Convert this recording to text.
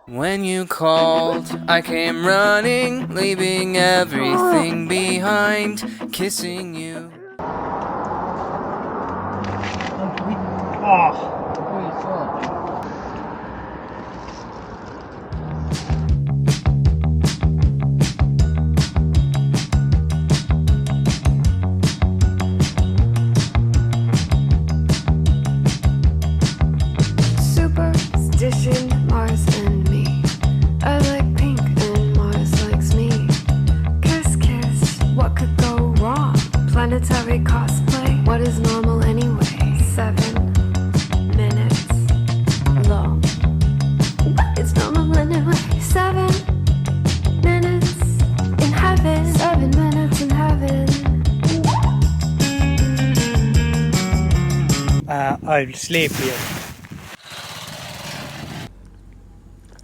When you called, I came running, leaving everything behind, kissing you. Superstition, Mars and me. I like pink and Mars likes me. Kiss, kiss, what could go wrong? Planetary cosplay, what is normal anyway? 7 minutes long. What is normal anyway? 7 minutes in heaven. 7 minutes in heaven. I'll sleep here.